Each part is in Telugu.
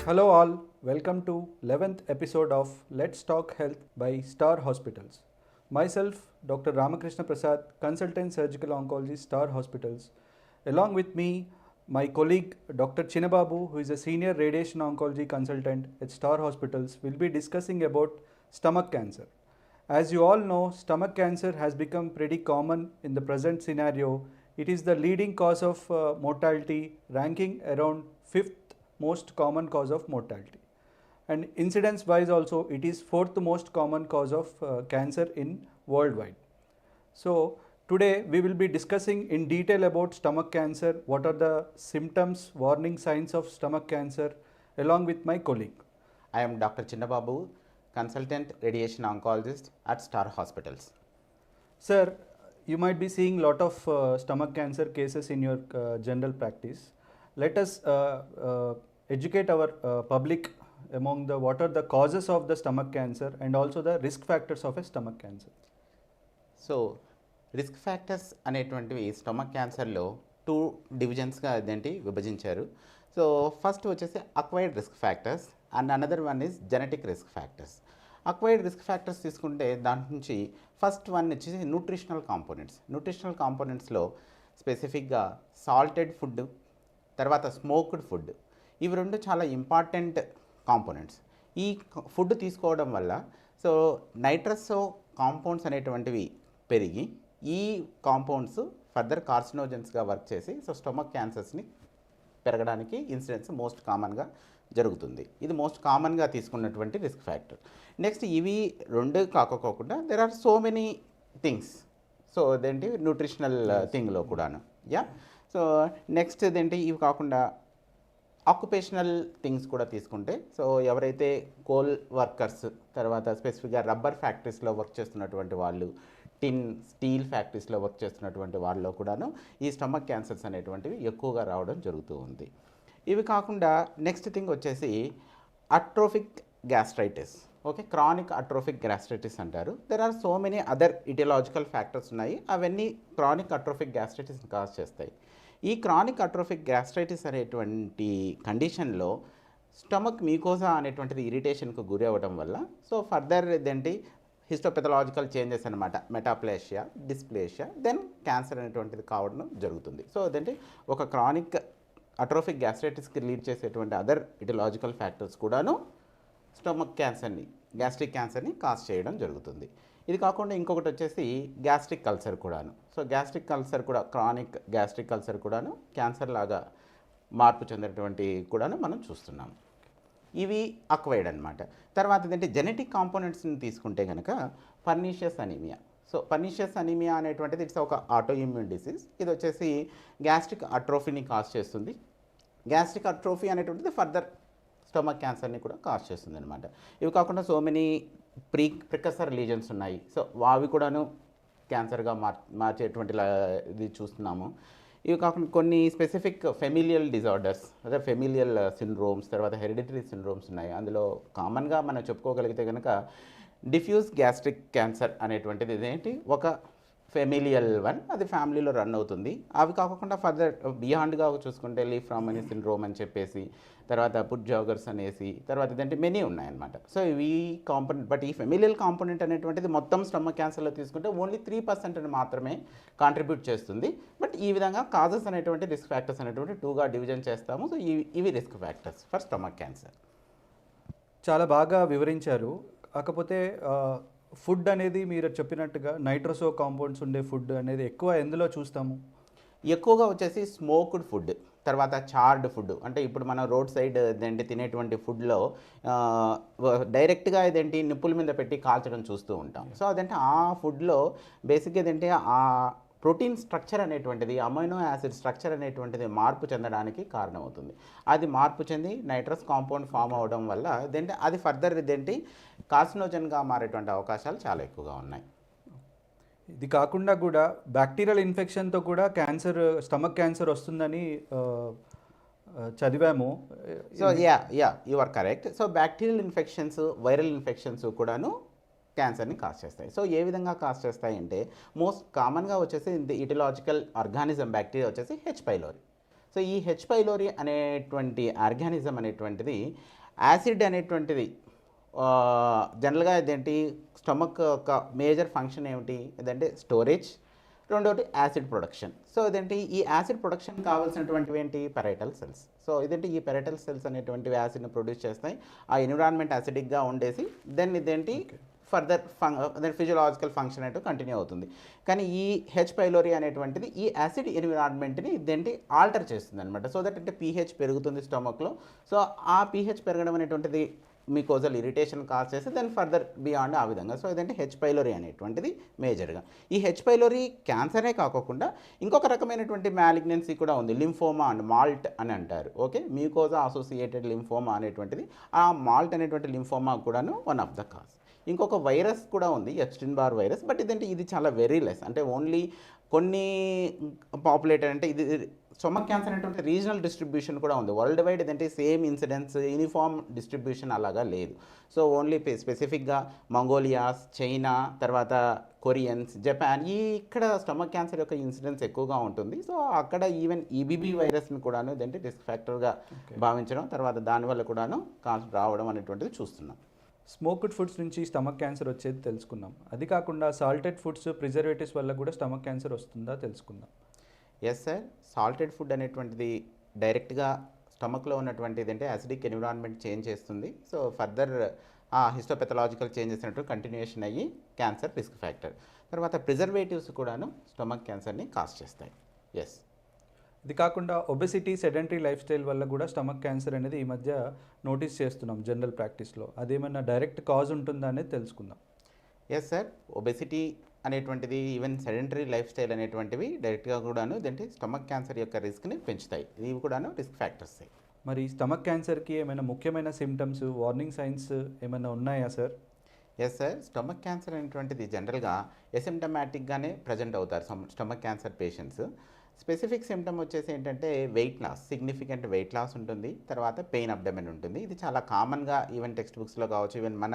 Hello all, welcome to 11th episode of Let's Talk Health by Star Hospitals. Myself, Dr. Ramakrishna Prasad, consultant surgical oncologist, Star Hospitals. Along with me, my colleague Dr. Chinababu, who is a senior radiation oncology consultant at Star Hospitals, will be discussing about stomach cancer. As you all know, stomach cancer has become pretty common in the present scenario. It is the leading cause of mortality, ranking around 5th most common cause of mortality. And incidence wise also, it is 4th most common cause of cancer in worldwide. So today we will be discussing in detail about stomach cancer, what are the symptoms, warning signs of stomach cancer, along with my colleague. I am Dr. Chinnababu, consultant radiation oncologist at Star Hospitals. Sir, you might be seeing lot of stomach cancer cases in your general practice. Let us educate our public among the what are the causes of the stomach cancer and also the risk factors of a stomach cancer. So risk factors అనేటువంటివి స్టమక్ క్యాన్సర్లో 2 డివిజన్స్గా అదేంటి విభజించారు. సో ఫస్ట్ వచ్చేసి acquired risk factors and another one is genetic risk factors. Acquired risk factors తీసుకుంటే దాని నుంచి ఫస్ట్ వన్ వచ్చేసి న్యూట్రిషనల్ కాంపోనెంట్స్లో స్పెసిఫిక్గా సాల్టెడ్ ఫుడ్, తర్వాత స్మోక్డ్ ఫుడ్, ఇవి రెండు చాలా ఇంపార్టెంట్ కాంపోనెంట్స్. ఈ ఫుడ్ తీసుకోవడం వల్ల సో నైట్రసో కాంపౌండ్స్ అనేటువంటివి పెరిగి ఈ కాంపౌండ్స్ ఫర్దర్ కార్సినోజెన్స్గా వర్క్ చేసి సో స్టమక్ క్యాన్సర్స్ని పెరగడానికి ఇన్సిడెన్స్ మోస్ట్ కామన్గా జరుగుతుంది. ఇది మోస్ట్ కామన్గా తీసుకున్నటువంటి రిస్క్ ఫ్యాక్టర్. నెక్స్ట్ ఇవి రెండు కాకపోకుండా there are so many things. So అదేంటి న్యూట్రిషనల్ థింగ్లో కూడాను. సో నెక్స్ట్ ఇదేంటి ఇవి కాకుండా ఆక్యుపేషనల్ థింగ్స్ కూడా తీసుకుంటే సో ఎవరైతే కోల్ వర్కర్స్, తర్వాత స్పెసిఫిక్గా రబ్బర్ ఫ్యాక్టరీస్లో వర్క్ చేస్తున్నటువంటి వాళ్ళు, స్టీల్ ఫ్యాక్టరీస్లో వర్క్ చేస్తున్నటువంటి వాళ్ళలో కూడాను ఈ స్టమక్ క్యాన్సర్స్ అనేటువంటివి ఎక్కువగా రావడం జరుగుతూ ఉంది. ఇవి కాకుండా నెక్స్ట్ థింగ్ వచ్చేసి atrophic gastritis. Okay, chronic atrophic gastritis అంటారు. There are so many other etiological factors ఉన్నాయి, అవన్నీ క్రానిక్ అట్రోఫిక్ గ్యాస్ట్రైటిస్ని కాజ్ చేస్తాయి. ఈ క్రానిక్ అట్రోఫిక్ గ్యాస్ట్రైటిస్ అనేటువంటి కండిషన్లో స్టమక్ మీకోజా అనేటువంటిది ఇరిటేషన్కు గురి అవ్వడం వల్ల సో ఫర్దర్ ఇదేంటి హిస్టోపెథలాజికల్ చేంజెస్ అనమాట, మెటాప్లేషియా, డిస్ప్లేషియా, దెన్ క్యాన్సర్ అనేటువంటిది కావడం జరుగుతుంది. సో అదేంటి ఒక క్రానిక్ అట్రోఫిక్ గ్యాస్ట్రైటిస్కి లీడ్ చేసేటువంటి అదర్ ఇటియలాజికల్ ఫ్యాక్టర్స్ కూడాను స్టమక్ క్యాన్సర్ని, గ్యాస్ట్రిక్ క్యాన్సర్ని కాజ్ చేయడం జరుగుతుంది. ఇది కాకుండా ఇంకొకటి వచ్చేసి గ్యాస్ట్రిక్ కల్సర్ కూడాను. సో గ్యాస్ట్రిక్ కల్సర్ కూడా, క్రానిక్ గ్యాస్ట్రిక్ కల్సర్ కూడాను క్యాన్సర్ లాగా మార్పు చెందినటువంటి కూడాను మనం చూస్తున్నాం. ఇవి అక్వైర్డ్ అనమాట. తర్వాత ఏంటంటే జెనెటిక్ కాంపోనెంట్స్ని తీసుకుంటే కనుక pernicious anaemia. So pernicious anaemia అనేటువంటిది ఇట్స్ ఒక ఆటో ఇమ్యూన్ డిసీజ్. ఇది వచ్చేసి గ్యాస్ట్రిక్ అట్రోఫీని కాజ్ చేస్తుంది. గ్యాస్ట్రిక్ అట్రోఫీ అనేటువంటిది ఫర్దర్ స్టమక్ క్యాన్సర్ని కూడా కాజ్ చేస్తుంది అనమాట. ఇవి కాకుండా సో మెనీ ప్రికసర్ లీజన్స్ ఉన్నాయి. సో అవి కూడాను క్యాన్సర్గా మార్చేటువంటి ఇది చూస్తున్నాము. ఇవి కాకుండా కొన్ని స్పెసిఫిక్ ఫెమిలియల్ డిజార్డర్స్, అదే ఫెమిలియల్ సిండ్రోమ్స్, తర్వాత హెరిడిటరీ సిండ్రోమ్స్ ఉన్నాయి. అందులో కామన్గా మనం చెప్పుకోగలిగితే కనుక డిఫ్యూజ్ గ్యాస్ట్రిక్ క్యాన్సర్ అనేటువంటిది ఇదేంటి ఒక ఫెమిలియల్ వన్, అది ఫ్యామిలీలో రన్ అవుతుంది. అవి కాకుండా ఫర్దర్ బియాండ్గా చూసుకుంటే లీఫ్రామనీ సిండ్రోమ్ అని చెప్పేసి, తర్వాత పుట్ జాగర్స్ అనేసి, తర్వాత ఇదంటే మెనీ ఉన్నాయన్నమాట. సో ఇవి కాంపోనెంట్, బట్ ఈ ఫెమిలియల్ కాంపోనెంట్ అనేటువంటిది మొత్తం స్టమక్ క్యాన్సర్లో తీసుకుంటే ఓన్లీ 3% మాత్రమే కాంట్రిబ్యూట్ చేస్తుంది. బట్ ఈ విధంగా కాజెస్ అనేటువంటి రిస్క్ ఫ్యాక్టర్స్ అనేటువంటి 2గా డివిజన్ చేస్తాము. సో ఇవి risk factors for stomach cancer. చాలా బాగా వివరించారు. కాకపోతే ఫుడ్ అనేది మీరు చెప్పినట్టుగా నైట్రోసో కాంపౌండ్స్ ఉండే ఫుడ్ అనేది ఎక్కువ ఎందులో చూస్తాము? ఎక్కువగా వచ్చేసి స్మోక్డ్ ఫుడ్, తర్వాత చార్డ్ ఫుడ్. అంటే ఇప్పుడు మనం రోడ్ సైడ్ ఇదేంటి తినేటువంటి ఫుడ్లో డైరెక్ట్గా ఇదేంటి నిప్పుల మీద పెట్టి కాల్చడం చూస్తూ ఉంటాం. సో అదంటే ఆ ఫుడ్లో బేసిక్గా ఏంటంటే ఆ ప్రోటీన్ స్ట్రక్చర్ అనేటువంటిది, అమైనో యాసిడ్ స్ట్రక్చర్ అనేటువంటిది మార్పు చెందడానికి కారణమవుతుంది. అది మార్పు చెంది నైట్రస్ కాంపౌండ్ ఫామ్ అవ్వడం వల్ల ఇదేంటి అది ఫర్దర్ ఇదేంటి కార్సినోజన్గా మారేటువంటి అవకాశాలు చాలా ఎక్కువగా ఉన్నాయి. ఇది కాకుండా కూడా బ్యాక్టీరియల్ ఇన్ఫెక్షన్తో కూడా క్యాన్సర్, స్టమక్ క్యాన్సర్ వస్తుందని చదివాము. So you are correct. So bacterial infections, viral infections కూడాను క్యాన్సర్ని కాజ్ చేస్తాయి. సో ఏ విధంగా కాజ్ చేస్తాయి అంటే మోస్ట్ కామన్గా వచ్చేసి ఇటియలాజికల్ ఆర్గానిజం బ్యాక్టీరియా వచ్చేసి హెచ్ పైలోరి. సో ఈ హెచ్ పైలోరీ అనేటువంటి ఆర్గానిజం అనేటువంటిది యాసిడ్ అనేటువంటిది జనరల్గా ఇదేంటి స్టమక్ యొక్క మేజర్ ఫంక్షన్ ఏమిటి ఇదంటే స్టోరేజ్, రెండోది యాసిడ్ ప్రొడక్షన్. సో ఇదేంటి ఈ యాసిడ్ ప్రొడక్షన్ కావాల్సినటువంటివి ఏంటి పెరైటల్ సెల్స్. సో ఇదేంటి ఈ పెరైటల్ సెల్స్ అనేటువంటివి యాసిడ్ని ప్రొడ్యూస్ చేస్తాయి. ఆ ఎన్విరాన్మెంట్ యాసిడిక్గా ఉండేసి దెన్ ఇదేంటి ఫర్దర్ ఫిజియలాజికల్ ఫంక్షన్ అయితే కంటిన్యూ అవుతుంది. కానీ ఈ హెచ్ పైలోరీ అనేటువంటిది ఈ యాసిడ్ ఎన్విరాన్మెంట్ని ఇదేంటి ఆల్టర్ చేస్తుంది అనమాట. సో దట్ అంటే పీహెచ్ పెరుగుతుంది స్టమక్లో. సో ఆ పీహెచ్ పెరగడం అనేటువంటిది మీకోజల్ ఇరిటేషన్ కాజ్ చేసి దెన్ ఫర్దర్ బియాండ్ ఆ విధంగా. సో ఇదంటే హెచ్ పైలోరీ అనేటువంటిది మేజర్గా. ఈ హెచ్ పైలోరీ క్యాన్సరే కాకుండా ఇంకొక రకమైనటువంటి మ్యాలిగ్నెన్సీ కూడా ఉంది, లింఫోమా అండ్ మాల్ట్ అని అంటారు. ఓకే, మ్యూకోజా అసోసియేటెడ్ లింఫోమా అనేటువంటిది, ఆ మాల్ట్ అనేటువంటి లింఫోమా కూడాను వన్ ఆఫ్ ద కాజ్. ఇంకొక వైరస్ కూడా ఉంది, ఎప్స్టీన్ బార్ వైరస్. బట్ ఇదంటే ఇది చాలా వెరీ లెస్, అంటే ఓన్లీ కొన్ని పాపులేటెడ్, అంటే ఇది స్టమక్ క్యాన్సర్ అనేటువంటి రీజనల్ డిస్ట్రిబ్యూషన్ కూడా ఉంది. వరల్డ్ వైడ్ ఇదంటే సేమ్ ఇన్సిడెన్స్ యూనిఫామ్ డిస్ట్రిబ్యూషన్ అలాగా లేదు. సో ఓన్లీ స్పెసిఫిక్గా మంగోలియాస్, చైనా, తర్వాత కొరియన్స్, జపాన్, ఇక్కడ స్టమక్ క్యాన్సర్ యొక్క ఇన్సిడెన్స్ ఎక్కువగా ఉంటుంది. సో అక్కడ ఈవెన్ ఈబీబీ వైరస్ని కూడాను ఇదంటే రిస్క్ ఫ్యాక్టర్గా భావించడం, తర్వాత దానివల్ల కూడాను రావడం అనేటువంటిది చూస్తున్నాం. స్మోక్డ్ ఫుడ్స్ నుంచి స్టమక్ క్యాన్సర్ వచ్చేది తెలుసుకున్నాం. అది కాకుండా సాల్టెడ్ ఫుడ్స్, ప్రిజర్వేటివ్స్ వల్ల కూడా స్టమక్ క్యాన్సర్ వస్తుందా తెలుసుకుందాం. ఎస్ సార్, సాల్టెడ్ ఫుడ్ అనేటువంటిది డైరెక్ట్గా స్టమక్లో ఉన్నటువంటిది అంటే యాసిడిక్ ఎన్విరాన్మెంట్ చేంజ్ చేస్తుంది. సో ఫర్దర్ హిస్టోపెథలాజికల్ చేంజెస్ అనేవి కంటిన్యూషన్ అయ్యి క్యాన్సర్ రిస్క్ ఫ్యాక్టర్. తర్వాత ప్రిజర్వేటివ్స్ కూడాను స్టమక్ క్యాన్సర్ని కాజ్ చేస్తాయి. ఎస్, ఇది కాకుండా ఒబెసిటీ, సెడెంటరీ లైఫ్ స్టైల్ వల్ల కూడా స్టమక్ క్యాన్సర్ అనేది ఈ మధ్య నోటీస్ చేస్తున్నాం జనరల్ ప్రాక్టీస్లో. అదేమన్నా డైరెక్ట్ కాజ్ ఉంటుందా అనేది తెలుసుకుందాం. ఎస్ సార్, ఒబెసిటీ అనేటువంటిది ఈవెన్ సెడెంటరీ లైఫ్ స్టైల్ అనేటువంటివి డైరెక్ట్గా కూడాను ఇదంటే స్టమక్ క్యాన్సర్ యొక్క రిస్క్ని పెంచుతాయి. ఇవి కూడాను రిస్క్ ఫ్యాక్టర్స్. మరి స్టమక్ క్యాన్సర్కి ఏమైనా ముఖ్యమైన సిమ్టమ్స్, వార్నింగ్ సైన్స్ ఏమైనా ఉన్నాయా sir? Yes sir, stomach cancer అనేటువంటిది జనరల్గా ఎసిమ్టమాటిక్గానే ప్రజెంట్ అవుతారు stomach cancer patients. Specific symptom వచ్చేసి ఏంటంటే weight loss, significant weight loss ఉంటుంది. తర్వాత పెయిన్ అబ్డమెన్ ఉంటుంది. ఇది చాలా కామన్గా ఈవెన్ టెక్స్ట్ బుక్స్లో కావచ్చు, ఈవెన్ మన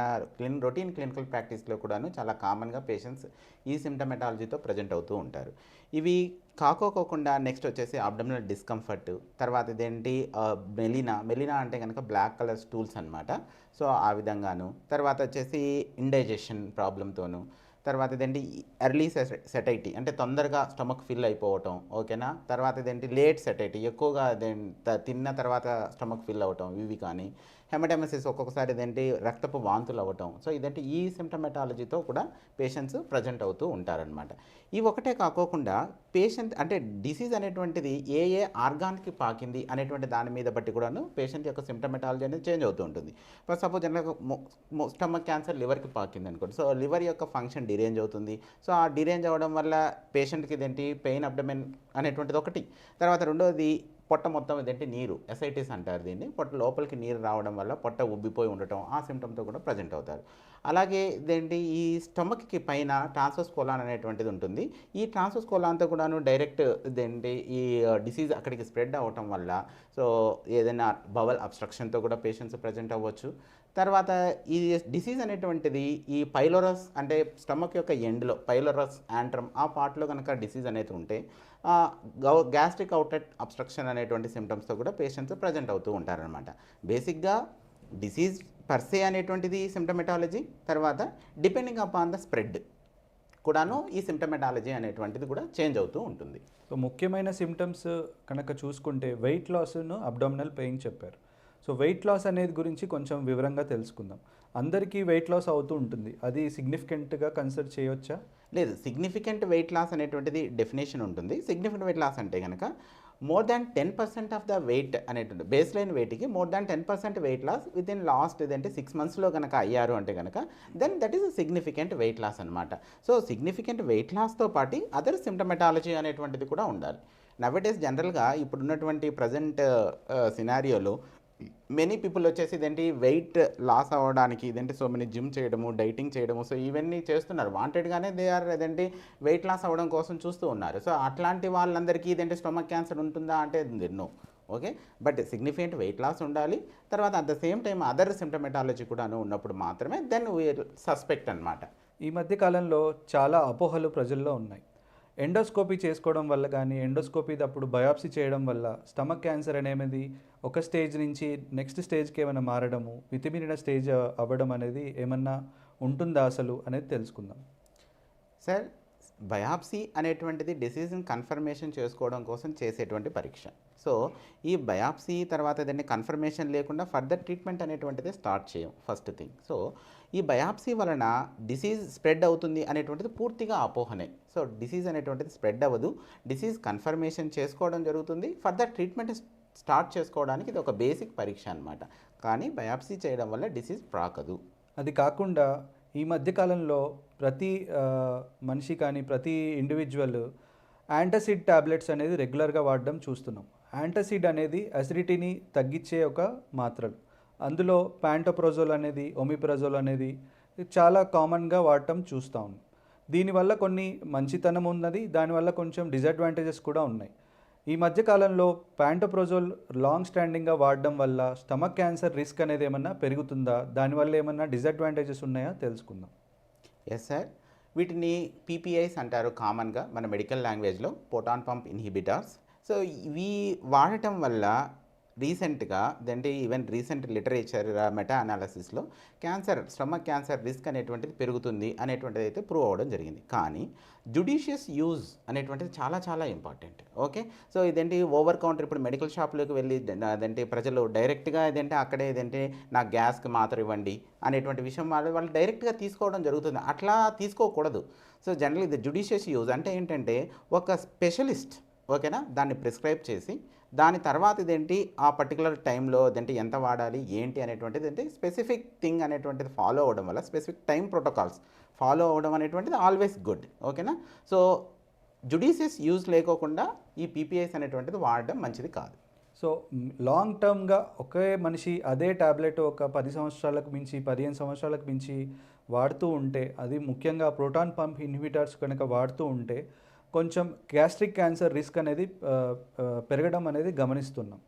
రొటీన్ క్లినికల్ ప్రాక్టీస్లో కూడాను చాలా కామన్గా పేషెంట్స్ ఈ సిమ్టమెటాలజీతో ప్రజెంట్ అవుతూ ఉంటారు. ఇవి కాకోకుండా నెక్స్ట్ వచ్చేసి అబ్డమినల్ డిస్కంఫర్ట్, తర్వాత ఇదేంటి మెలినా అంటే కనుక బ్లాక్ కలర్ స్టూల్స్ అనమాట. సో ఆ విధంగాను, తర్వాత వచ్చేసి ఇండైజెషన్ ప్రాబ్లంతోను, తర్వాత ఇదేంటి ఎర్లీ సెటైటీ అంటే తొందరగా స్టమక్ ఫిల్ అయిపోవటం. ఓకేనా, తర్వాత ఇదేంటి లేట్ సెటైటీ, ఎక్కువగా తిన్న తర్వాత స్టమక్ ఫిల్ అవ్వటం. ఇవి కానీ హెమటెమసిస్, ఒక్కొక్కసారి ఇదేంటి రక్తపు వాంతులు అవ్వటం. సో ఇదేంటి ఈ సిమ్టమెటాలజీతో కూడా పేషెంట్స్ ప్రజెంట్ అవుతూ ఉంటారనమాట. ఇవి ఒకటే కాకోకుండా పేషెంట్ అంటే డిసీజ్ అనేటువంటిది ఏ ఆర్గాన్కి పాకింది అనేటువంటి దాని మీద బట్టి కూడాను పేషెంట్ యొక్క సిమ్టమెటాలజీ అనేది చేంజ్ అవుతూ ఉంటుంది. ఫర్ సపోజ్ జనరల్గా స్టమక్ క్యాన్సర్ లివర్కి పాకింది అనుకోండి. సో లివర్ యొక్క ఫంక్షన్ డిరేంజ్ అవుతుంది. సో ఆ డిరేంజ్ అవ్వడం వల్ల పేషెంట్కి ఇదేంటి పెయిన్ అబ్డమెన్ అనేటువంటిది ఒకటి. తర్వాత రెండోది పొట్ట మొత్తం ఇదేంటి నీరు, ఎసైటిస్ అంటారు దీన్ని. పొట్ట లోపలికి నీరు రావడం వల్ల పొట్ట ఉబ్బిపోయి ఉండటం, ఆ సిమ్టమ్తో కూడా ప్రజెంట్ అవుతారు. అలాగే ఇదేంటి ఈ స్టమక్కి పైన ట్రాన్స్వర్స్ కోలాన్ అనేటువంటిది ఉంటుంది. ఈ ట్రాన్స్వర్స్ కోలాన్తో కూడాను డైరెక్ట్ ఇదేంటి ఈ డిసీజ్ అక్కడికి స్ప్రెడ్ అవ్వటం వల్ల సో ఏదైనా బవల్ అబ్స్ట్రక్షన్తో కూడా పేషెంట్స్ ప్రజెంట్ అవ్వచ్చు. తర్వాత ఈ డిసీజ్ అనేటువంటిది ఈ పైలోరస్ అంటే స్టమక్ యొక్క ఎండ్లో పైలోరస్ యాంట్రమ్ ఆ పార్ట్లో కనుక డిసీజ్ అనేది ఉంటే గ్యాస్ట్రిక్ అవుట్లెట్ అబ్స్ట్రక్షన్ అనేటువంటి సిమ్టమ్స్తో కూడా పేషెంట్స్ ప్రజెంట్ అవుతూ ఉంటారనమాట. బేసిక్గా డిసీజ్ పర్సే అనేటువంటిది సిమ్టమెటాలజీ, తర్వాత డిపెండింగ్ అపాన్ ద స్ప్రెడ్ కూడాను ఈ సిమ్టమెటాలజీ అనేటువంటిది కూడా చేంజ్ అవుతూ ఉంటుంది. సో ముఖ్యమైన సిమ్టమ్స్ కనుక చూసుకుంటే వెయిట్ లాస్ను, అబ్డామినల్ పెయిన్ చెప్పారు. సో వెయిట్ లాస్ అనేది గురించి కొంచెం వివరంగా తెలుసుకుందాం. అందరికీ వెయిట్ లాస్ అవుతూ ఉంటుంది, అది సిగ్నిఫికెంట్గా కన్సిడర్ చేయవచ్చా? లేదు, సిగ్నిఫికెంట్ వెయిట్ లాస్ అనేటువంటిది డెఫినేషన్ ఉంటుంది. సిగ్నిఫికెంట్ వెయిట్ లాస్ అంటే కనుక more than 10% of the weight అనేటువంటి బేస్ లైన్ వెయిట్కి more than 10% weight loss within last ఇదంటే 6 monthsలో కనుక అయ్యారు అంటే కనుక then that is significant weight loss అనమాట. సో సిగ్నిఫికెంట్ వెయిట్ లాస్తో పాటు అదర్ సిమ్టమెటాలజీ అనేటువంటిది కూడా ఉండాలి. నవేడేస్ జనరల్గా ఇప్పుడున్నటువంటి ప్రజెంట్ సినారియోలో మెనీ పీపుల్ వచ్చేసి ఇదేంటి వెయిట్ లాస్ అవ్వడానికి ఇదేంటి సో మెనీ జిమ్ చేయడము, డైటింగ్ చేయడము, సో ఇవన్నీ చేస్తున్నారు. వాంటెడ్గానే దే ఆర్ ఇదేంటి వెయిట్ లాస్ అవ్వడం కోసం చూస్తూ ఉన్నారు. సో అట్లాంటి వాళ్ళందరికీ ఇదేంటి స్టమక్ క్యాన్సర్ ఉంటుందా అంటే no. Okay, but significant weight loss ఉండాలి. తర్వాత at the same time other symptomatology కూడా ఉన్నప్పుడు మాత్రమే దెన్ వీ సస్పెక్ట్ అనమాట. ఈ మధ్య కాలంలో చాలా అపోహలు ప్రజల్లో ఉన్నాయి. ఎండోస్కోపీ చేసుకోవడం వల్ల కానీ ఎండోస్కోపీ అప్పుడు బయాప్సీ చేయడం వల్ల స్టమక్ క్యాన్సర్ అనేది ఒక స్టేజ్ నుంచి నెక్స్ట్ స్టేజ్కి ఏమైనా మారడము మితిమీరిన స్టేజ్ అవ్వడం అనేది ఏమన్నా ఉంటుందా అసలు అనేది తెలుసుకుందాం. సార్, బయాప్సీ అనేటువంటిది డిసీజ్ని కన్ఫర్మేషన్ చేసుకోవడం కోసం చేసేటువంటి పరీక్ష. సో ఈ బయాప్సీ తర్వాత దాన్ని కన్ఫర్మేషన్ లేకుండా ఫర్దర్ ట్రీట్మెంట్ అనేటువంటిది స్టార్ట్ చేయం ఫస్ట్ థింగ్. సో ఈ బయాప్సీ వలన డిసీజ్ స్ప్రెడ్ అవుతుంది అనేటువంటిది పూర్తిగా అపోహనే. సో డిసీజ్ అనేటువంటిది స్ప్రెడ్ అవ్వదు, డిసీజ్ కన్ఫర్మేషన్ చేసుకోవడం జరుగుతుంది. ఫర్దర్ ట్రీట్మెంట్ స్టార్ట్ చేసుకోవడానికి ఇది ఒక బేసిక్ పరీక్ష అనమాట. కానీ బయాప్సీ చేయడం వల్ల డిసీజ్ ప్రాకదు. అది కాకుండా ఈ మధ్యకాలంలో ప్రతి మనిషి కానీ ప్రతి ఇండివిజువల్ యాంటాసిడ్ టాబ్లెట్స్ అనేది రెగ్యులర్గా వాడడం చూస్తున్నాం. యాంటాసిడ్ అనేది అసిడిటీని తగ్గించే ఒక మాత్రలు. అందులో ప్యాంటోప్రోజోల్ అనేది ఒమిప్రజోల్ అనేది చాలా కామన్గా వాడటం చూస్తూ ఉన్నాం. దీనివల్ల కొన్ని మంచితనం ఉన్నది, దానివల్ల కొంచెం డిసడ్వాంటేజెస్ కూడా ఉన్నాయి. ఈ మధ్యకాలంలో ప్యాంటోప్రోజోల్ లాంగ్ స్టాండింగ్గా వాడడం వల్ల స్టమక్ క్యాన్సర్ రిస్క్ అనేది ఏమన్నా పెరుగుతుందా, దానివల్ల ఏమన్నా డిసడ్వాంటేజెస్ ఉన్నాయా తెలుసుకుందాం. ఎస్ సార్, వీటిని పీపీఐస్ అంటారు కామన్గా మన మెడికల్ లాంగ్వేజ్లో, ప్రోటాన్ పంప్ ఇన్హిబిటార్స్. సో ఇవి వాడటం వల్ల రీసెంట్గా ఈవెన్ రీసెంట్ లిటరేచర్ మెటా అనాలిసిస్లో స్టమక్ క్యాన్సర్ రిస్క్ అనేటువంటిది పెరుగుతుంది అనేటువంటిది అయితే ప్రూవ్ అవ్వడం జరిగింది. కానీ జుడిషియస్ యూజ్ అనేటువంటిది చాలా చాలా important. Okay, so over counter ఇప్పుడు మెడికల్ షాప్లోకి వెళ్ళి ప్రజలు డైరెక్ట్గా అక్కడే నాకు గ్యాస్కి మాత్రం ఇవ్వండి అనేటువంటి విషయం వాళ్ళు డైరెక్ట్గా తీసుకోవడం జరుగుతుంది. అట్లా తీసుకోకూడదు. సో జనరల్ ఇది జుడిషియస్ యూజ్ అంటే ఏంటంటే ఒక స్పెషలిస్ట్ ఓకేనా దాన్ని ప్రిస్క్రైబ్ చేసి దాని తర్వాత ఆ పర్టికులర్ టైంలో ఎంత వాడాలి ఏంటి అనేటువంటిది స్పెసిఫిక్ థింగ్ అనేటువంటిది ఫాలో అవ్వడం వల్ల, స్పెసిఫిక్ టైం ప్రోటోకాల్స్ ఫాలో అవ్వడం అనేటువంటిది ఆల్వేస్ గుడ్. ఓకేనా, సో జుడిషియస్ యూజ్ లేకోకుండా ఈ పీపీఐస్ అనేటువంటిది వాడడం మంచిది కాదు. సో లాంగ్ టర్మ్గా ఒకే మనిషి అదే ట్యాబ్లెట్ ఒక 10 సంవత్సరాలకు మించి 15 సంవత్సరాలకు మించి వాడుతూ ఉంటే, అది ముఖ్యంగా ప్రోటాన్ పంప్ ఇన్హిబిటర్స్ కనుక వాడుతూ ఉంటే కొంచెం గ్యాస్ట్రిక్ క్యాన్సర్ రిస్క్ అనేది పెరగడం అనేది గమనిస్తున్నాం.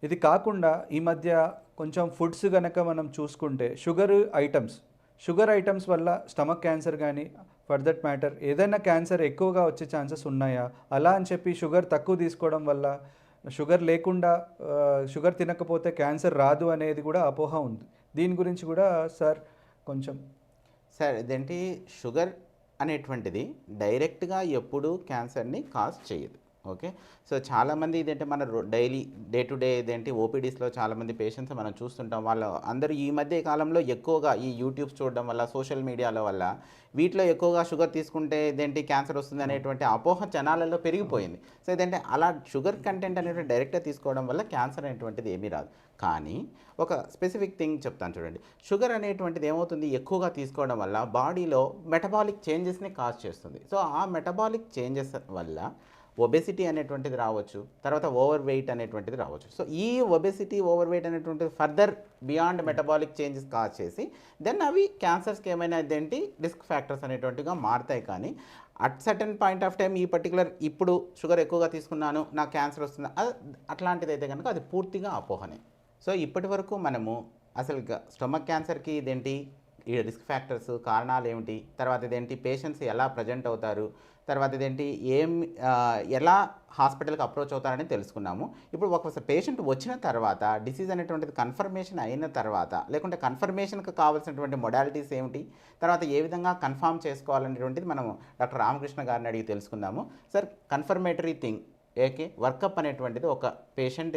ఇది కాకుండా ఈ మధ్య కొంచెం ఫుడ్స్ కనుక మనం చూసుకుంటే షుగర్ ఐటమ్స్ వల్ల స్టమక్ క్యాన్సర్ కానీ ఫర్ దట్ మ్యాటర్ ఏదైనా క్యాన్సర్ ఎక్కువగా వచ్చే ఛాన్సెస్ ఉన్నాయా, అలా అని చెప్పి షుగర్ తక్కువ తీసుకోవడం వల్ల షుగర్ లేకుండా షుగర్ తినకపోతే క్యాన్సర్ రాదు అనేది కూడా అపోహ ఉంది. దీని గురించి కూడా సార్ కొంచెం. సార్ షుగర్ అనేటువంటిది డైరెక్ట్గా ఎప్పుడూ క్యాన్సర్ని కాజ్ చేయదు. ఓకే, సో చాలామంది మన డైలీ డే టు డే ఓపీడీస్లో చాలామంది పేషెంట్స్ మనం చూస్తుంటాం. వాళ్ళు అందరూ ఈ మధ్య కాలంలో ఎక్కువగా ఈ యూట్యూబ్స్ చూడడం వల్ల, సోషల్ మీడియాల వల్ల వీటిలో ఎక్కువగా షుగర్ తీసుకుంటే క్యాన్సర్ వస్తుంది అనేటువంటి అపోహ జనాలలో పెరిగిపోయింది. సో అలా షుగర్ కంటెంట్ అనేటువంటి డైరెక్ట్గా తీసుకోవడం వల్ల క్యాన్సర్ అనేటువంటిది ఏమీ రాదు. కానీ ఒక స్పెసిఫిక్ థింగ్ చెప్తాను చూడండి. షుగర్ అనేటువంటిది ఏమవుతుంది, ఎక్కువగా తీసుకోవడం వల్ల బాడీలో మెటబాలిక్ చేంజెస్ని కాజ్ చేస్తుంది. సో ఆ మెటబాలిక్ చేంజెస్ వల్ల ఒబెసిటీ అనేటువంటిది రావచ్చు, తర్వాత ఓవర్ వెయిట్ అనేటువంటిది రావచ్చు. సో ఈ ఒబెసిటీ ఓవర్ వెయిట్ అనేటువంటిది further beyond metabolic changes cause చేసి అవి క్యాన్సర్స్కి ఏమైనా రిస్క్ ఫ్యాక్టర్స్ అనేటువంటిగా మారుతాయి. కానీ at certain point of time ఈ పర్టికులర్ ఇప్పుడు షుగర్ ఎక్కువగా తీసుకున్నాను నాకు క్యాన్సర్ వస్తుంది అట్లాంటిది అయితే కనుక అది పూర్తిగా అపోహనే. సో ఇప్పటి వరకు మనము అసలు స్టమక్ క్యాన్సర్కి ఈ రిస్క్ ఫ్యాక్టర్స్ కారణాలు ఏమిటి, తర్వాత పేషెంట్స్ ఎలా ప్రజెంట్ అవుతారు, తర్వాత ఎలా హాస్పిటల్కి అప్రోచ్ అవుతారని తెలుసుకున్నాము. ఇప్పుడు ఒక పేషెంట్ వచ్చిన తర్వాత డిసీజ్ అనేటువంటిది కన్ఫర్మేషన్ అయిన తర్వాత, లేకుంటే కన్ఫర్మేషన్కి కావాల్సినటువంటి మొడాలిటీస్ ఏమిటి, తర్వాత ఏ విధంగా కన్ఫర్మ్ చేసుకోవాలనేటువంటిది మనం డాక్టర్ రామకృష్ణ గారిని అడిగి తెలుసుకుందాము. సార్, కన్ఫర్మేటరీ థింగ్ వర్కప్ అనేటువంటిది ఒక పేషెంట్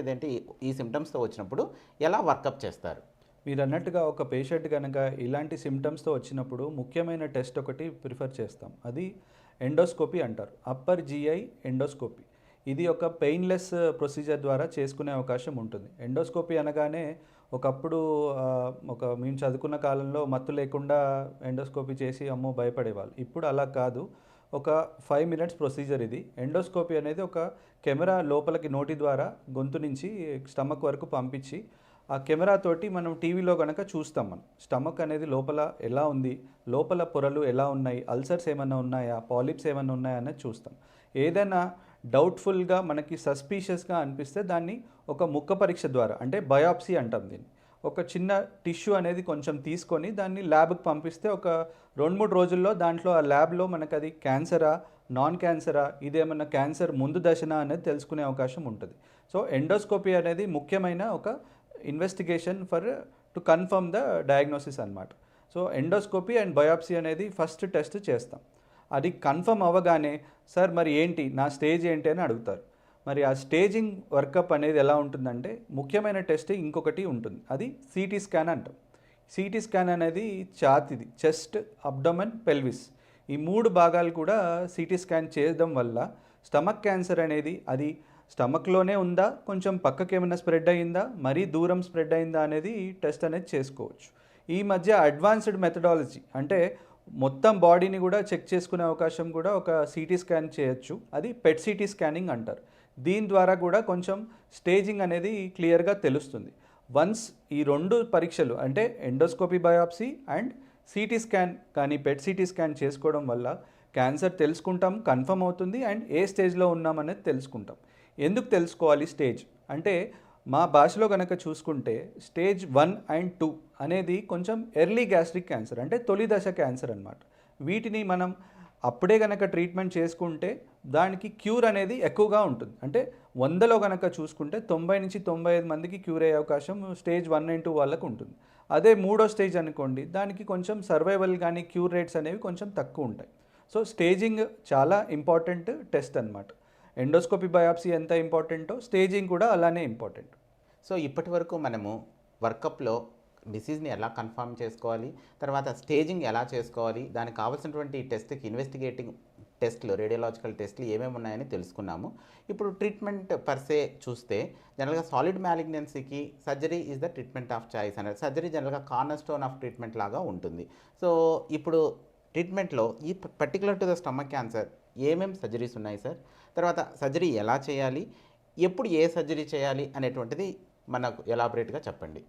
ఈ సిమ్టమ్స్తో వచ్చినప్పుడు ఎలా వర్కప్ చేస్తారు? మీరు అన్నట్టుగా ఒక పేషెంట్ కనుక ఇలాంటి సిమ్టమ్స్తో వచ్చినప్పుడు ముఖ్యమైన టెస్ట్ ఒకటి ప్రిఫర్ చేస్తాం. అది ఎండోస్కోపీ అంటారు, అప్పర్ జిఐ ఎండోస్కోపీ. ఇది ఒక పెయిన్లెస్ ప్రొసీజర్ ద్వారా చేసుకునే అవకాశం ఉంటుంది. ఎండోస్కోపీ అనగానే ఒకప్పుడు మేము చదువుకున్న కాలంలో మత్తు లేకుండా ఎండోస్కోపీ చేసి అమ్మో భయపడేవాళ్ళు. ఇప్పుడు అలా కాదు, ఒక 5 minutes ప్రొసీజర్ ఇది. ఎండోస్కోపీ అనేది ఒక కెమెరా లోపలికి నోటి ద్వారా గొంతు నుంచి స్టమక్ వరకు పంపించి ఆ కెమెరా తోటి మనం టీవీలో కనుక చూస్తాం. మనం స్టమక్ అనేది లోపల ఎలా ఉంది, లోపల పొరలు ఎలా ఉన్నాయి, అల్సర్స్ ఏమైనా ఉన్నాయా, పాలిప్స్ ఏమైనా ఉన్నాయా అనేది చూస్తాం. ఏదైనా డౌట్ఫుల్గా మనకి సస్పీషియస్గా అనిపిస్తే దాన్ని ఒక ముక్క పరీక్ష ద్వారా, అంటే బయాప్సీ అంటాం దీన్ని, ఒక చిన్న టిష్యూ అనేది కొంచెం తీసుకొని దాన్ని ల్యాబ్కి పంపిస్తే ఒక 2-3 రోజుల్లో దాంట్లో ఆ ల్యాబ్లో మనకు అది క్యాన్సరా నాన్ క్యాన్సరా, ఇదేమన్నా క్యాన్సర్ ముందు దశనా అనేది తెలుసుకునే అవకాశం ఉంటుంది. సో ఎండోస్కోపీ అనేది ముఖ్యమైన ఒక investigation to confirm the diagnosis అనమాట. సో ఎండోస్కోపీ అండ్ బయాప్సీ అనేది ఫస్ట్ టెస్ట్ చేస్తాం. అది కన్ఫర్మ్ అవ్వగానే సార్ మరి ఏంటి నా స్టేజ్ ఏంటి అని అడుగుతారు. మరి ఆ స్టేజింగ్ వర్కప్ అనేది ఎలా ఉంటుందంటే ముఖ్యమైన టెస్ట్ ఇంకొకటి ఉంటుంది, అది సిటీ స్కాన్ అంటాం. సిటీ స్కాన్ అనేది ఛాతీది, చెస్ట్, అబ్డోమెన్, పెల్విస్, ఈ 3 భాగాలు కూడా సిటీ స్కాన్ చేయడం వల్ల స్టమక్ క్యాన్సర్ అనేది అది స్టమక్లోనే ఉందా, కొంచెం పక్కకి ఏమైనా స్ప్రెడ్ అయ్యిందా, మరీ దూరం స్ప్రెడ్ అయిందా అనేది టెస్ట్ అనేది చేసుకోవచ్చు. ఈ మధ్య అడ్వాన్స్డ్ మెథడాలజీ అంటే మొత్తం బాడీని కూడా చెక్ చేసుకునే అవకాశం కూడా ఒక సిటీ స్కాన్ చేయొచ్చు, అది పెట్ సిటీ స్కానింగ్ అంటారు. దీని ద్వారా కూడా కొంచెం స్టేజింగ్ అనేది క్లియర్గా తెలుస్తుంది. వన్స్ ఈ 2 పరీక్షలు అంటే endoscopy biopsy and CT scan కానీ పెట్ సిటీ స్కాన్ చేసుకోవడం వల్ల క్యాన్సర్ తెలుసుకుంటాం, కన్ఫర్మ్ అవుతుంది, అండ్ ఏ స్టేజ్లో ఉన్నామనేది తెలుసుకుంటాం. ఎందుకు తెలుసుకోవాలి స్టేజ్ అంటే, మా భాషలో కనుక చూసుకుంటే స్టేజ్ 1 అండ్ 2 అనేది కొంచెం ఎర్లీ గ్యాస్ట్రిక్ క్యాన్సర్ అంటే తొలి దశ క్యాన్సర్ అనమాట. వీటిని మనం అప్పుడే కనుక ట్రీట్మెంట్ చేసుకుంటే దానికి క్యూర్ అనేది ఎక్కువగా ఉంటుంది. అంటే 100లో కనుక చూసుకుంటే 90 నుంచి 95 మందికి క్యూర్ అయ్యే అవకాశం స్టేజ్ 1 అండ్ 2 వాళ్ళకు ఉంటుంది. అదే 3వ స్టేజ్ అనుకోండి, దానికి కొంచెం సర్వైవల్ కానీ క్యూర్ రేట్స్ అనేవి కొంచెం తక్కువ ఉంటాయి. సో స్టేజింగ్ చాలా ఇంపార్టెంట్ టెస్ట్ అనమాట. ఎండోస్కోపీ బయాప్సీ ఎంత ఇంపార్టెంటో స్టేజింగ్ కూడా అలానే ఇంపార్టెంట్. సో ఇప్పటి వరకు మనము వర్కప్లో డిసీజ్ని ఎలా కన్ఫర్మ్ చేసుకోవాలి, తర్వాత స్టేజింగ్ ఎలా చేసుకోవాలి, దానికి కావాల్సినటువంటి టెస్ట్కి ఇన్వెస్టిగేటింగ్ టెస్ట్లు, రేడియోలాజికల్ టెస్ట్లు ఏమేమి ఉన్నాయని తెలుసుకున్నాము. ఇప్పుడు ట్రీట్మెంట్ పర్సే చూస్తే జనరల్గా సాలిడ్ మ్యాలిగ్నెన్సీకి surgery is the treatment of choice అనేది, సర్జరీ జనరల్గా కార్నర్ స్టోన్ ఆఫ్ ట్రీట్మెంట్ లాగా ఉంటుంది. సో ఇప్పుడు ట్రీట్మెంట్లో ఈ particular to the stomach cancer ఏమేమి సర్జరీస్ ఉన్నాయి సార్, తర్వాత సర్జరీ ఎలా చేయాలి, ఎప్పుడు ఏ సర్జరీ చేయాలి అనేటువంటిది మనకు ఎలాబరేట్గా చెప్పండి.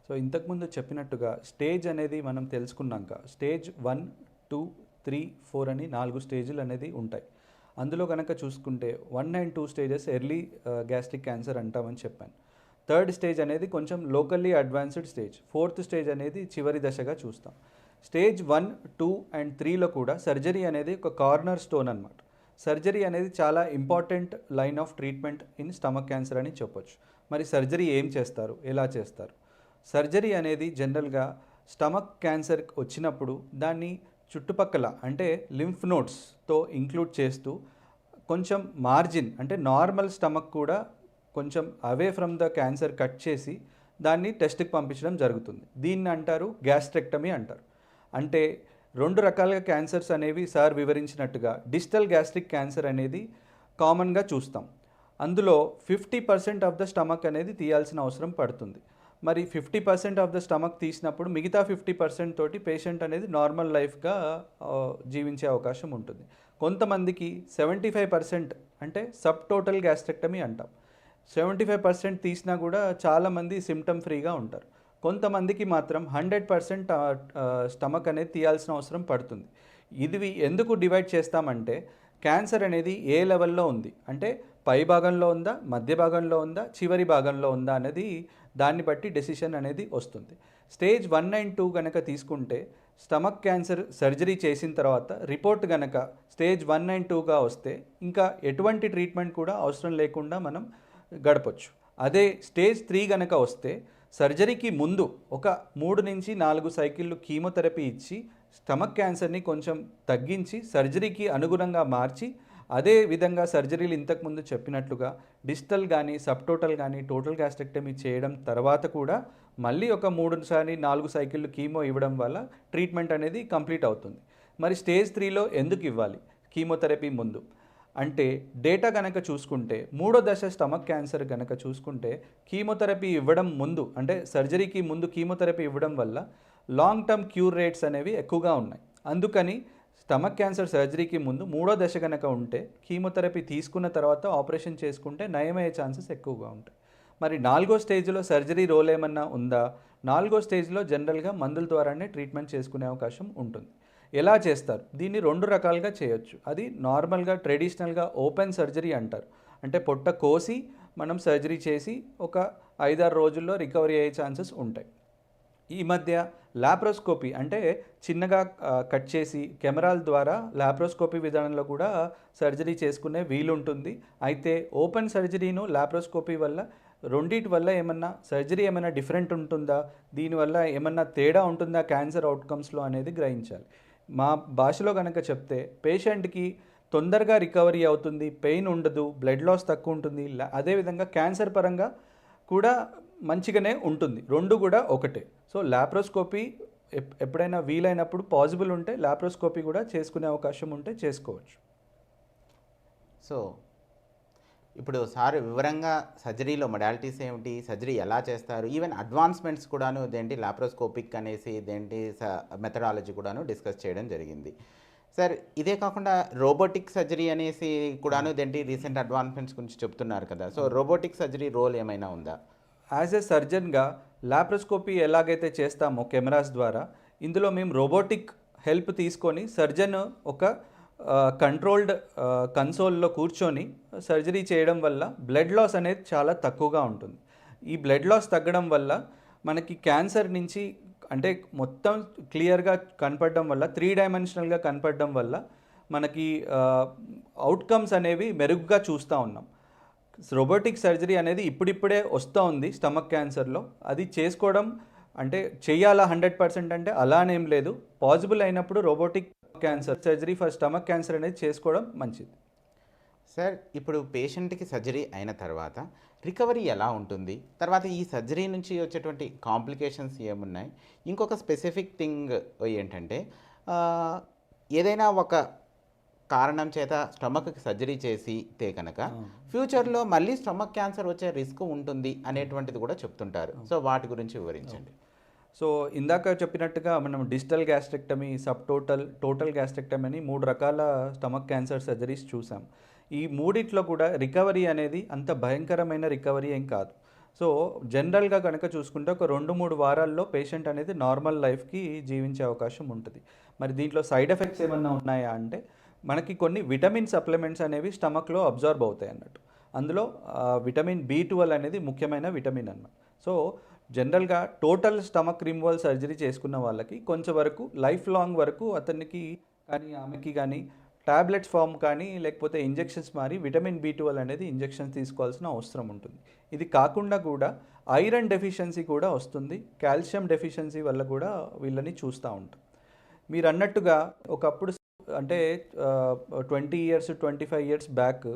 సో ఇంతకుముందు చెప్పినట్టుగా స్టేజ్ అనేది మనం తెలుసుకున్నాక స్టేజ్ 1, 2, 3, 4 అని 4 స్టేజ్లు అనేది ఉంటాయి. అందులో కనుక చూసుకుంటే 1 and 2 stages early gastric cancer అంటామని చెప్పాను. 3rd స్టేజ్ అనేది కొంచెం locally advanced stage. 4th stage అనేది చివరి దశగా చూస్తాం. స్టేజ్ 1, 2 and 3లో కూడా సర్జరీ అనేది ఒక కార్నర్ స్టోన్ అనమాట. సర్జరీ అనేది చాలా important line of treatment in stomach cancer అని చెప్పొచ్చు. మరి సర్జరీ ఏం చేస్తారు, ఎలా చేస్తారు? సర్జరీ అనేది జనరల్గా స్టమక్ క్యాన్సర్ వచ్చినప్పుడు దాన్ని చుట్టుపక్కల అంటే లింఫ్ నోడ్స్తో ఇంక్లూడ్ చేస్తూ కొంచెం మార్జిన్ అంటే నార్మల్ స్టమక్ కూడా కొంచెం away from the cancer cut చేసి దాన్ని టెస్ట్కి పంపించడం జరుగుతుంది. దీన్ని అంటారు గ్యాస్ట్రెక్టమీ అంటారు. అంటే 2 రకాలుగా క్యాన్సర్స్ అనేవి సార్ వివరించినట్టుగా డిస్టల్ గ్యాస్ట్రిక్ క్యాన్సర్ అనేది కామన్గా చూస్తాం. అందులో 50% ఆఫ్ ద స్టమక్ అనేది తీయాల్సిన అవసరం పడుతుంది. మరి 50% ఆఫ్ ద స్టమక్ తీసినప్పుడు మిగతా 50% తోటి పేషెంట్ అనేది నార్మల్ లైఫ్గా జీవించే అవకాశం ఉంటుంది. కొంతమందికి 75% అంటే సబ్ టోటల్ గ్యాస్ట్రెక్టమీ అంటాం. 75% తీసినా కూడా చాలామంది సిమ్టమ్ ఫ్రీగా ఉంటారు. కొంతమందికి మాత్రం 100% స్టమక్ అనేది తీయాల్సిన అవసరం పడుతుంది. ఇది ఎందుకు డివైడ్ చేస్తామంటే క్యాన్సర్ అనేది ఏ లెవెల్లో ఉంది అంటే పై భాగంలో ఉందా, మధ్య భాగంలో ఉందా, చివరి భాగంలో ఉందా అనేది దాన్ని బట్టి డెసిషన్ అనేది వస్తుంది. స్టేజ్ 1 and 2 కనుక తీసుకుంటే స్టమక్ క్యాన్సర్ సర్జరీ చేసిన తర్వాత రిపోర్ట్ కనుక స్టేజ్ 1 and 2గా వస్తే ఇంకా ఎటువంటి ట్రీట్మెంట్ కూడా అవసరం లేకుండా మనం గడపచ్చు. అదే స్టేజ్ 3 కనుక వస్తే సర్జరీకి ముందు ఒక 3 నుంచి 4 సైకిళ్ళు కీమోథెరపీ ఇచ్చి స్టమక్ క్యాన్సర్ని కొంచెం తగ్గించి సర్జరీకి అనుగుణంగా మార్చి అదే విధంగా సర్జరీలు ఇంతకుముందు చెప్పినట్లుగా డిస్టల్ కానీ సబ్ టోటల్ కానీ టోటల్ గ్యాస్ట్రెక్టమీ చేయడం తర్వాత కూడా మళ్ళీ ఒక 3-4 సైకిళ్ళు కీమో ఇవ్వడం వల్ల ట్రీట్మెంట్ అనేది కంప్లీట్ అవుతుంది. మరి స్టేజ్ 3లో ఎందుకు ఇవ్వాలి కీమోథెరపీ ముందు అంటే డేటా కనుక చూసుకుంటే 3వ దశ స్టమక్ క్యాన్సర్ కనుక చూసుకుంటే కీమోథెరపీ ఇవ్వడం ముందు అంటే సర్జరీకి ముందు కీమోథెరపీ ఇవ్వడం వల్ల లాంగ్ టర్మ్ క్యూర్ రేట్స్ అనేవి ఎక్కువగా ఉన్నాయి. అందుకని స్టమక్ క్యాన్సర్ సర్జరీకి ముందు 3వ దశ కనుక ఉంటే కీమోథెరపీ తీసుకున్న తర్వాత ఆపరేషన్ చేసుకుంటే నయమయ్యే ఛాన్సెస్ ఎక్కువగా ఉంటాయి. మరి 4వ స్టేజ్లో సర్జరీ రోల్ ఏమన్నా ఉందా? 4వ స్టేజ్లో జనరల్గా మందుల ద్వారానే ట్రీట్మెంట్ చేసుకునే అవకాశం ఉంటుంది. ఎలా చేస్తారు? దీన్ని 2 రకాలుగా చేయొచ్చు. అది నార్మల్గా ట్రెడిషనల్గా ఓపెన్ సర్జరీ అంటారు. అంటే పొట్ట కోసి మనం సర్జరీ చేసి ఒక 5-6 రోజుల్లో రికవరీ అయ్యే ఛాన్సెస్ ఉంటాయి. ఈ మధ్య లాప్రోస్కోపీ అంటే చిన్నగా కట్ చేసి కెమెరాల ద్వారా లాప్రోస్కోపీ విధానంలో కూడా సర్జరీ చేసుకునే వీలుంటుంది. అయితే ఓపెన్ సర్జరీను లాప్రోస్కోపీ వల్ల రెండిటి వల్ల ఏమన్నా సర్జరీ ఏమైనా డిఫరెంట్ ఉంటుందా, దీనివల్ల ఏమన్నా తేడా ఉంటుందా క్యాన్సర్ అవుట్కమ్స్లో అనేది గ్రహించాలి. మా భాషలో కనుక చెప్తే పేషెంట్కి తొందరగా రికవరీ అవుతుంది, పెయిన్ ఉండదు, బ్లడ్ లాస్ తక్కువ ఉంటుంది, అదేవిధంగా క్యాన్సర్ పరంగా కూడా మంచిగానే ఉంటుంది. రెండు కూడా ఒకటే. సో లాప్రోస్కోపీ ఎప్పుడైనా వీలైనప్పుడు పాసిబుల్ ఉంటే లాప్రోస్కోపీ కూడా చేసుకునే అవకాశం ఉంటే చేసుకోవచ్చు. సో ఇప్పుడు సార్ వివరంగా సర్జరీలో మొడాలిటీస్ ఏమిటి, సర్జరీ ఎలా చేస్తారు, ఈవెన్ అడ్వాన్స్మెంట్స్ కూడాను ఇదేంటి లాప్రోస్కోపిక్ అనేసి ఇదేంటి మెథడాలజీ కూడాను డిస్కస్ చేయడం జరిగింది. సార్ ఇదే కాకుండా రోబోటిక్ సర్జరీ అనేసి కూడాను ఇదేంటి రీసెంట్ అడ్వాన్స్మెంట్స్ గురించి చెప్తున్నారు కదా. సో రోబోటిక్ సర్జరీ రోల్ ఏమైనా ఉందా? యాజ్ ఎ సర్జన్గా లాప్రోస్కోపీ ఎలాగైతే చేస్తామో కెమెరాస్ ద్వారా, ఇందులో మేము రోబోటిక్ హెల్ప్ తీసుకొని సర్జన్ ఒక కంట్రోల్డ్ కన్సోల్లో కూర్చొని సర్జరీ చేయడం వల్ల బ్లడ్ లాస్ అనేది చాలా తక్కువగా ఉంటుంది. ఈ బ్లడ్ లాస్ తగ్గడం వల్ల మనకి క్యాన్సర్ నుంచి అంటే మొత్తం క్లియర్గా కనపడడం వల్ల 3 డైమెన్షనల్గా కనపడడం వల్ల మనకి అవుట్కమ్స్ అనేవి మెరుగ్గా చూస్తూ ఉన్నాం. రోబోటిక్ సర్జరీ అనేది ఇప్పుడిప్పుడే వస్తూ ఉంది స్టమక్ క్యాన్సర్లో. అది చేసుకోవడం అంటే చెయ్యాలా 100% అంటే అలానేం లేదు. పాసిబుల్ అయినప్పుడు robotic cancer surgery for stomach cancer అనేది చేసుకోవడం మంచిది. సార్ ఇప్పుడు పేషెంట్కి సర్జరీ అయిన తర్వాత రికవరీ ఎలా ఉంటుంది, తర్వాత ఈ సర్జరీ నుంచి వచ్చేటువంటి కాంప్లికేషన్స్ ఏమున్నాయి, ఇంకొక స్పెసిఫిక్ థింగ్ ఏంటంటే ఏదైనా ఒక కారణం చేత స్టమక్కి సర్జరీ చేసితే కనుక ఫ్యూచర్లో మళ్ళీ స్టమక్ క్యాన్సర్ వచ్చే రిస్క్ ఉంటుంది అనేటువంటిది కూడా చెప్తుంటారు. సో వాటి గురించి వివరించండి. సో ఇందాక చెప్పినట్టుగా మనం డిజిటల్ గ్యాస్ట్రెక్టమీ, టోటల్ గ్యాస్ట్రెక్టమీ అని 3 రకాల స్టమక్ క్యాన్సర్ సర్జరీస్ చూసాం. ఈ మూడిట్లో కూడా రికవరీ అనేది అంత భయంకరమైన రికవరీ ఏం కాదు. సో జనరల్గా కనుక చూసుకుంటే ఒక 2-3 వారాల్లో పేషెంట్ అనేది నార్మల్ లైఫ్కి జీవించే అవకాశం ఉంటుంది. మరి దీంట్లో సైడ్ ఎఫెక్ట్స్ ఏమన్నా ఉన్నాయా అంటే మనకి కొన్ని విటమిన్ సప్లిమెంట్స్ అనేవి స్టమక్లో అబ్జార్బ్ అవుతాయి అన్నట్టు. అందులో విటమిన్ B12 అనేది ముఖ్యమైన విటమిన్ అన్నమాట. సో జనరల్గా టోటల్ స్టమక్ రిమూవల్ సర్జరీ చేసుకున్న వాళ్ళకి కొంచెం వరకు లైఫ్ లాంగ్ వరకు అతనికి కానీ ఆమెకి కానీ టాబ్లెట్స్ ఫామ్ కానీ లేకపోతే ఇంజెక్షన్స్ మారి విటమిన్ B12 అనేది ఇంజెక్షన్స్ తీసుకోవాల్సిన అవసరం ఉంటుంది. ఇది కాకుండా కూడా ఐరన్ డెఫిషియన్సీ కూడా వస్తుంది, కాల్షియం డెఫిషియన్సీ వల్ల కూడా వీళ్ళని చూస్తూ ఉంటాం. మీరు అన్నట్టుగా ఒకప్పుడు అంటే 20 years 25 years back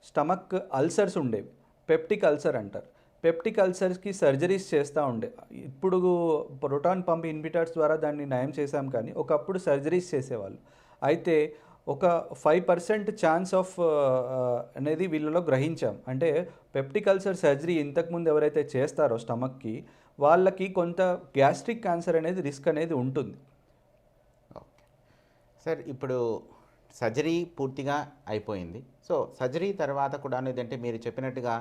stomach ulcers ఉండేవి, పెప్టిక్ అల్సర్ అంటారు. పెప్టిక్ అల్సర్స్కి సర్జరీస్ చేస్తూ ఉండే. ఇప్పుడు ప్రోటాన్ పంప్ ఇన్హిబిటర్స్ ద్వారా దాన్ని నయం చేశాం, కానీ ఒకప్పుడు సర్జరీస్ చేసేవాళ్ళు. అయితే ఒక 5% ఛాన్స్ ఆఫ్ అనేది వీళ్ళలో గ్రహించాం. అంటే పెప్టిక్ అల్సర్ సర్జరీ ఇంతకుముందు ఎవరైతే చేస్తారో స్టమక్కి వాళ్ళకి కొంత గ్యాస్ట్రిక్ క్యాన్సర్ అనేది రిస్క్ అనేది ఉంటుంది. సార్ ఇప్పుడు సర్జరీ పూర్తిగా అయిపోయింది. సో సర్జరీ తర్వాత కూడా ఇదంటే మీరు చెప్పినట్టుగా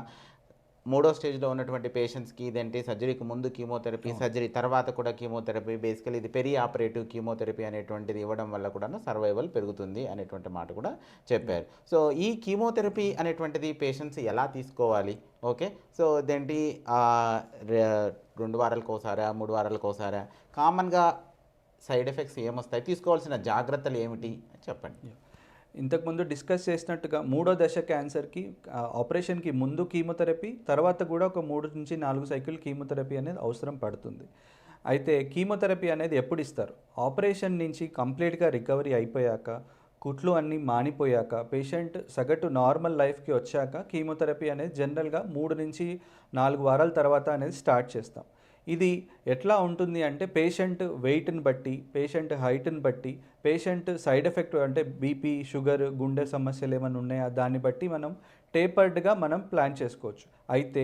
3వ స్టేజ్లో ఉన్నటువంటి పేషెంట్స్కి ఇదేంటి సర్జరీకి ముందు కీమోథెరపీ, సర్జరీ తర్వాత కూడా కీమోథెరపీ, బేసికలీ ఇది పెరి ఆపరేటివ్ కీమోథెరపీ అనేటువంటిది ఇవ్వడం వల్ల కూడా సర్వైవల్ పెరుగుతుంది అనేటువంటి మాట కూడా చెప్పారు. సో ఈ కీమోథెరపీ అనేటువంటిది పేషెంట్స్ ఎలా తీసుకోవాలి? ఓకే, సో ఇదేంటి 2 వారాలకు ఒకసారా, 3 వారాలకు ఒకసారా, కామన్గా సైడ్ ఎఫెక్ట్స్ ఏమొస్తాయి, తీసుకోవాల్సిన జాగ్రత్తలు ఏమిటి చెప్పండి. ఇంతకుముందు డిస్కస్ చేసినట్టుగా 3వ దశ క్యాన్సర్కి ఆపరేషన్కి ముందు కీమోథెరపీ, తర్వాత కూడా ఒక 3 నుంచి 4 సైకిల్ కీమోథెరపీ అనేది అవసరం పడుతుంది. అయితే కీమోథెరపీ అనేది ఎప్పుడు ఇస్తారు? ఆపరేషన్ నుంచి కంప్లీట్గా రికవరీ అయిపోయాక, కుట్లు అన్నీ మానిపోయాక, పేషెంట్ సగటు నార్మల్ లైఫ్కి వచ్చాక కీమోథెరపీ అనేది జనరల్గా 3 నుంచి 4 వారాల తర్వాత అనేది స్టార్ట్ చేస్తాం. ఇది ఎట్లా ఉంటుంది అంటే పేషెంట్ వెయిట్ని బట్టి, పేషెంట్ హైట్ని బట్టి, పేషెంట్ సైడ్ ఎఫెక్ట్ అంటే బీపీ, షుగర్, గుండె సమస్యలు ఏమైనా ఉన్నాయా దాన్ని బట్టి మనం టేపర్డ్గా మనం ప్లాన్ చేసుకోవచ్చు. అయితే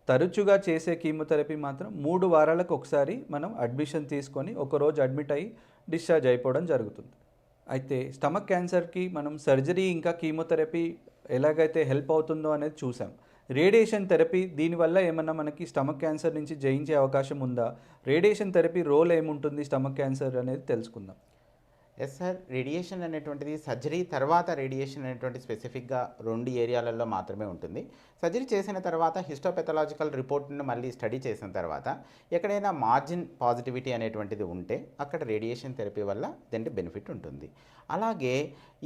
తరచుగా చేసే కీమోథెరపీ మాత్రం 3 వారాలకు ఒకసారి మనం అడ్మిషన్ తీసుకొని ఒకరోజు అడ్మిట్ అయ్యి డిశ్చార్జ్ అయిపోవడం జరుగుతుంది. అయితే స్టమక్ క్యాన్సర్కి మనం సర్జరీ ఇంకా కీమోథెరపీ ఎలాగైతే హెల్ప్ అవుతుందో అనేది చూసాం. రేడియేషన్ థెరపీ దీనివల్ల ఏమన్నా మనకి స్టమక్ క్యాన్సర్ నుంచి జయించే అవకాశం ఉందా, రేడియేషన్ థెరపీ రోల్ ఏముంటుంది స్టమక్ క్యాన్సర్ అనేది తెలుసుకుందాం. ఎస్ సార్, రేడియేషన్ అనేటువంటిది సర్జరీ తర్వాత రేడియేషన్ అనేటువంటి స్పెసిఫిక్గా 2 ఏరియాలలో మాత్రమే ఉంటుంది. సర్జరీ చేసిన తర్వాత హిస్టోపెథలాజికల్ రిపోర్ట్ను మళ్ళీ స్టడీ చేసిన తర్వాత ఎక్కడైనా మార్జిన్ పాజిటివిటీ అనేటువంటిది ఉంటే అక్కడ రేడియేషన్ థెరపీ వల్ల దీనికి బెనిఫిట్ ఉంటుంది. అలాగే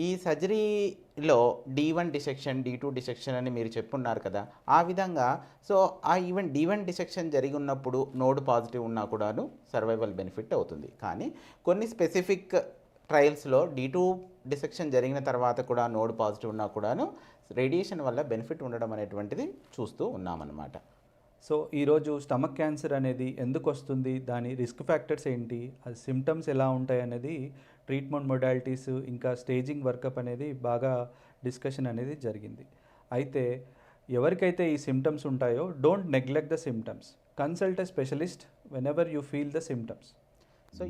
ఈ సర్జరీలో D1 డిసెక్షన్, D2 డిసెక్షన్ అని మీరు చెప్పున్నారు కదా, ఆ విధంగా సో ఆ ఈవెన్ D1 డిసెక్షన్ జరిగి ఉన్నప్పుడు నోడ్ పాజిటివ్ ఉన్నా కూడాను సర్వైవల్ బెనిఫిట్ అవుతుంది. కానీ కొన్ని స్పెసిఫిక్ ట్రయల్స్లో D2 డిసెక్షన్ జరిగిన తర్వాత కూడా నోడ్ పాజిటివ్ ఉన్నా కూడాను రేడియేషన్ వల్ల బెనిఫిట్ ఉండడం అనేటువంటిది చూస్తూ ఉన్నామన్నమాట. సో ఈరోజు స్టమక్ క్యాన్సర్ అనేది ఎందుకు వస్తుంది, దాని రిస్క్ ఫ్యాక్టర్స్ ఏంటి, అది సిమ్టమ్స్ ఎలా ఉంటాయి అనేది, ట్రీట్మెంట్ మొడాలిటీస్, ఇంకా స్టేజింగ్ వర్కప్ అనేది బాగా డిస్కషన్ అనేది జరిగింది. అయితే ఎవరికైతే ఈ సిమ్టమ్స్ ఉంటాయో don't neglect the symptoms, consult a specialist when ever you feel the symptoms. So